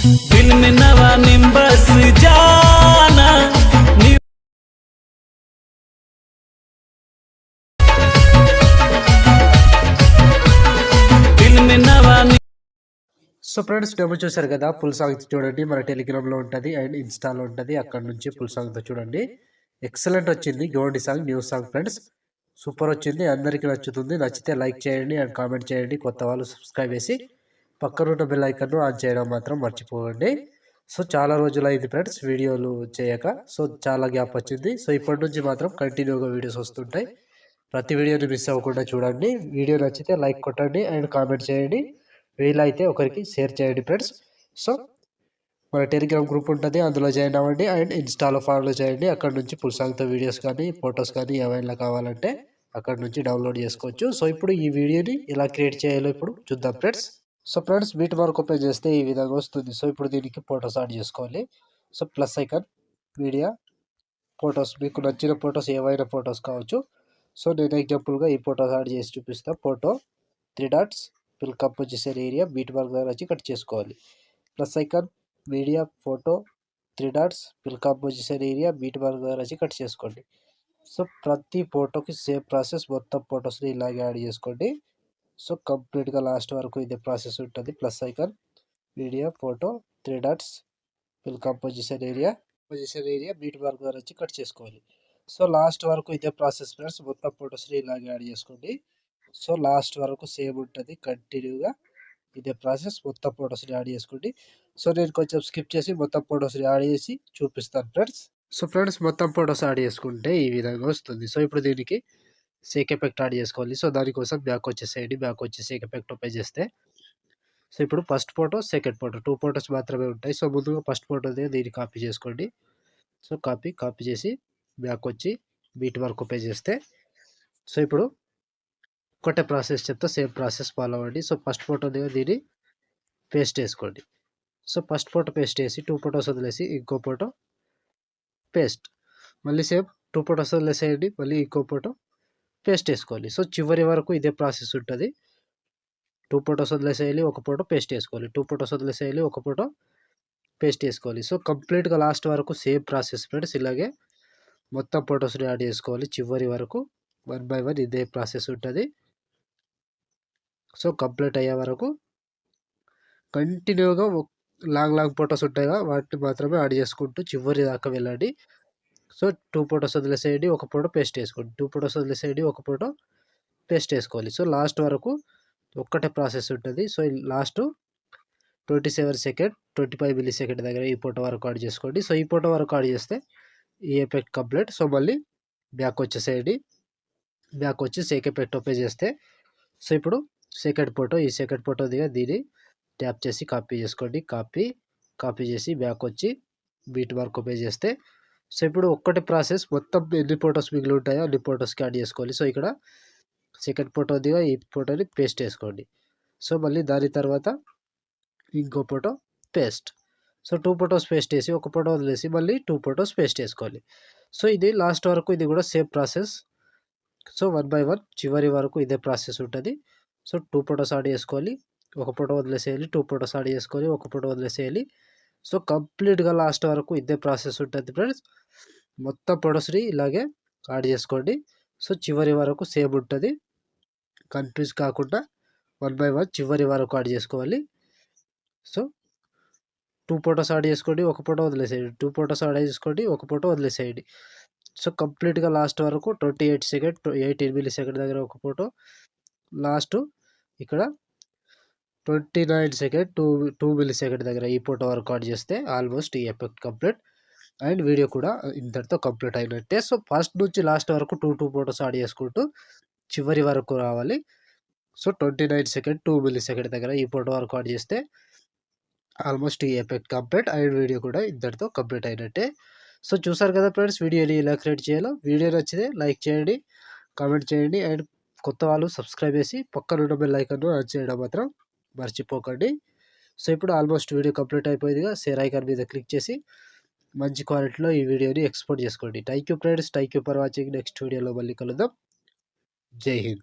दिल में नवा निम्बस जाना दिल में नवा। సో ఫ్రెండ్స్ డెమో చూసారు కదా, ఫుల్ సాంగ్ చూడండి. మన టెలిగ్రామ్లో ఉంటుంది అండ్ ఇన్స్టాలో ఉంటుంది. అక్కడ నుంచి ఫుల్ సాంగ్తో చూడండి. ఎక్సలెంట్ వచ్చింది Gondi song, new song friends. Super వచ్చింది, అందరికీ నచ్చుతుంది. నచ్చితే లైక్ చేయండి అండ్ కామెంట్ చేయండి. కొత్త వాళ్ళు సబ్స్క్రైబ్ చేసి పక్కనున్న బెల్ ఐకాన్ను ఆన్ చేయడం మాత్రం మర్చిపోకండి. సో చాలా రోజులు అయింది ఫ్రెండ్స్ వీడియోలు చేయక, సో చాలా గ్యాప్ వచ్చింది. సో ఇప్పటి నుంచి మాత్రం కంటిన్యూగా వీడియోస్ వస్తుంటాయి. ప్రతి వీడియోని మిస్ అవ్వకుండా చూడండి. వీడియో నచ్చితే లైక్ కొట్టండి అండ్ కామెంట్ చేయండి. వీలైతే ఒకరికి షేర్ చేయండి ఫ్రెండ్స్. సో మన టెలిగ్రామ్ గ్రూప్ ఉంటుంది, అందులో జాయిన్ అవ్వండి అండ్ ఇన్స్టాలో ఫాలో చేయండి. అక్కడ నుంచి ఫుల్ సాంగ్తో వీడియోస్ కానీ ఫొటోస్ కానీ ఏమైనా కావాలంటే అక్కడ నుంచి డౌన్లోడ్ చేసుకోవచ్చు. సో ఇప్పుడు ఈ వీడియోని ఎలా క్రియేట్ చేయాలో ఇప్పుడు చూద్దాం friends. So friends beat mark open చేస్తే ఈ విధంగా వస్తుంది. సో ఇప్పుడు దీనికి ఫొటోస్ యాడ్ చేసుకోవాలి. So plus icon, media, photos, మీకు నచ్చిన ఫొటోస్ ఏవైనా ఫొటోస్ కావచ్చు. సో నేను ఎగ్జాంపుల్గా ఈ ఫొటోస్ యాడ్ చేసి చూపిస్తాను. Photo 3 dots, fill composition area, beat mark దగ్గర వచ్చి కట్ చేసుకోవాలి. Plus icon, media, photo, 3 dots, fill composition area, beat mark దగ్గర వచ్చి కట్ చేసుకోండి. సో ప్రతి ఫోటోకి సేమ్ ప్రాసెస్, మొత్తం ఫొటోస్ని ఇలాగే యాడ్ చేసుకోండి. సో కంప్లీట్గా లాస్ట్ వరకు ఇదే ప్రాసెస్ ఉంటుంది. Plus icon, media, photo, 3 dots, fill composition area, beat mark దగ్గర వచ్చి కట్ చేసుకోవాలి. సో లాస్ట్ వరకు ఇదే ప్రాసెస్ ఫ్రెండ్స్, మొత్తం ఫొటోస్ని ఇలాగే యాడ్ చేసుకోండి. సో లాస్ట్ వరకు సేమ్ ఉంటుంది, కంటిన్యూగా ఇదే ప్రాసెస్. మొత్తం ఫొటోస్ని యాడ్ చేసుకోండి. సో నేను కొంచెం స్కిప్ చేసి మొత్తం ఫొటోస్ని యాడ్ చేసి చూపిస్తాను ఫ్రెండ్స్. సో ఫ్రెండ్స్ మొత్తం ఫొటోస్ యాడ్ చేసుకుంటే ఈ విధంగా వస్తుంది. సో ఇప్పుడు దీనికి సేక్ ఎఫెక్ట్ యాడ్ చేసుకోవాలి. సో దానికోసం బ్యాక్ వచ్చేసేయండి. బ్యాక్ వచ్చి సేక్ ఎఫెక్ట్ ఓపెన్ చేస్తే సో ఇప్పుడు first photo, second photo 2 photos మాత్రమే ఉంటాయి. సో ముందుగా ఫస్ట్ ఫోటో దీన్ని కాపీ చేసుకోండి. సో కాపీ చేసి బ్యాక్ వచ్చి బీట్ మార్క్ ఓపెన్ చేస్తే సో ఇప్పుడు ఒకటే ప్రాసెస్ చెప్తా, సేమ్ ప్రాసెస్ ఫాలో అవ్వండి. సో ఫస్ట్ ఫోటో దీన్ని పేస్ట్ చేసుకోండి. సో ఫస్ట్ ఫోటో పేస్ట్ చేసి 2 ఫొటోస్ వదిలేసి ఇంకో ఫోటో పేస్ట్, మళ్ళీ సేమ్ 2 ఫొటోస్ వదిలేసేయండి, మళ్ళీ ఇంకో ఫోటో పేస్ట్ చేసుకోవాలి. సో చివరి వరకు ఇదే ప్రాసెస్ ఉంటుంది. 2 ఫొటోస్ వదిలేసేయాలి, ఒక ఫోటో పేస్ట్ చేసుకోవాలి. 2 ఫొటోస్ వదిలేసేయాలి, ఒక ఫోటో పేస్ట్ చేసుకోవాలి. సో కంప్లీట్గా లాస్ట్ వరకు సేమ్ ప్రాసెస్ ఫ్రెండ్స్. ఇలాగే మొత్తం ఫొటోస్ని యాడ్ చేసుకోవాలి. చివరి వరకు 1 బై 1 ఇదే ప్రాసెస్ ఉంటుంది. సో కంప్లీట్ అయ్యే వరకు కంటిన్యూగా లాంగ్ ఫొటోస్ ఉంటాయి కదా, వాటిని మాత్రమే యాడ్ చేసుకుంటూ చివరి దాకా వెళ్ళండి. సో 2 ఫొటోస్ వదిలేసేయండి, ఒక ఫోటో పేస్ట్ చేసుకోండి. 2 ఫొటోస్ వదిలేసేయండి, ఒక ఫోటో పేస్ట్ చేసుకోవాలి. సో లాస్ట్ వరకు ఒక్కటే ప్రాసెస్ ఉంటుంది. So last 27 second 25 milli second దగ్గర ఈ ఫోటో వరకు యాడ్ చేసుకోండి. సో ఈ ఫోటో వరకు యాడ్ చేస్తే ఈ ఎఫెక్ట్ కంప్లీట్. సో మళ్ళీ బ్యాక్ వచ్చేసేయండి. బ్యాక్ వచ్చి సేక్ ఎఫెక్ట్ ఓపెన్ చేస్తే సో ఇప్పుడు సెకండ్ ఫోటో, ఈ సెకండ్ ఫోటో దీన్ని ట్యాప్ చేసి కాపీ చేసుకోండి. కాపీ చేసి బ్యాక్ వచ్చి బీట్ మార్క్ ఓపెన్ చేస్తే సో ఇప్పుడు ఒక్కటి ప్రాసెస్, మొత్తం ఎన్ని ఫొటోస్ మిగిలి ఉంటాయో అన్ని ఫొటోస్కి యాడ్ చేసుకోవాలి. సో ఇక్కడ సెకండ్ ఫోటో ఈ ఫోటోని పేస్ట్ చేసుకోండి. సో మళ్ళీ దాని తర్వాత ఇంకో photo paste. So 2 photos paste చేసి ఒక ఫోటో వదిలేసి మళ్ళీ 2 ఫొటోస్ పేస్ట్ చేసుకోవాలి. సో ఇది లాస్ట్ వరకు ఇది కూడా సేమ్ ప్రాసెస్. సో 1 బై 1 చివరి వరకు ఇదే ప్రాసెస్ ఉంటుంది. సో 2 ఫొటోస్ యాడ్ చేసుకోవాలి, ఒక ఫోటో వదిలేసేయాలి, 2 ఫొటోస్ యాడ్ చేసుకోవాలి, ఒక ఫోటో వదిలేసేయాలి. సో కంప్లీట్గా లాస్ట్ వరకు ఇదే ప్రాసెస్ ఉంటుంది ఫ్రెండ్స్. మొత్తం ఫొటోస్ని ఇలాగే యాడ్ చేసుకోండి. సో చివరి వరకు సేమ్ ఉంటుంది, కన్ఫ్యూజ్ కాకుండా 1 బై 1 చివరి వరకు యాడ్ చేసుకోవాలి. సో 2 ఫొటోస్ యాడ్ చేసుకోండి, ఒక ఫోటో వదిలేసేయండి, 2 ఫొటోస్ యాడ్ చేసుకోండి, ఒక ఫోటో వదిలేసేయండి. సో కంప్లీట్గా లాస్ట్ వరకు 28 సెకండ్ 18 మిల్లీ సెకండ్ దగ్గర ఒక ఫోటో, లాస్ట్ ఇక్కడ 29 సెకండ్ 2 మిల్లీ సెకండ్ దగ్గర ఈ ఫోటో వరకు యాడ్ చేస్తే ఆల్మోస్ట్ ఈ ఎఫెక్ట్ కంప్లీట్ అండ్ వీడియో కూడా ఇంతటితో కంప్లీట్ అయినట్టే. సో ఫస్ట్ నుంచి లాస్ట్ వరకు 2 ఫొటోస్ యాడ్ చేసుకుంటూ చివరి వరకు రావాలి. సో 29 సెకండ్ 2 మిల్లీ సెకండ్ దగ్గర ఈ ఫోటో వరకు యాడ్ చేస్తే ఆల్మోస్ట్ ఈ ఎఫెక్ట్ కంప్లీట్ అండ్ వీడియో కూడా ఇంతటితో కంప్లీట్ అయినట్టే. సో చూసారు కదా ఫ్రెండ్స్, వీడియోని ఎలా క్రియేట్ చేయాలో. వీడియో నచ్చితే లైక్ చేయండి, కామెంట్ చేయండి అండ్ కొత్త వాళ్ళు సబ్స్క్రైబ్ చేసి పక్కనున్న బెల్ ఐకాన్ను ఆన్ చేయడం మాత్రం మర్చిపోకండి. సో ఇప్పుడు ఆల్మోస్ట్ వీడియో కంప్లీట్ అయిపోయిందిగా, షేర్ ఐకాన్ మీద క్లిక్ చేసి మంచి క్వాలిటీలో ఈ వీడియోని ఎక్స్పోర్ట్ చేసుకోండి. Thank you friends, thank you for watching. Next వీడియోలో మళ్ళీ కలుద్దాం. జై హింద్.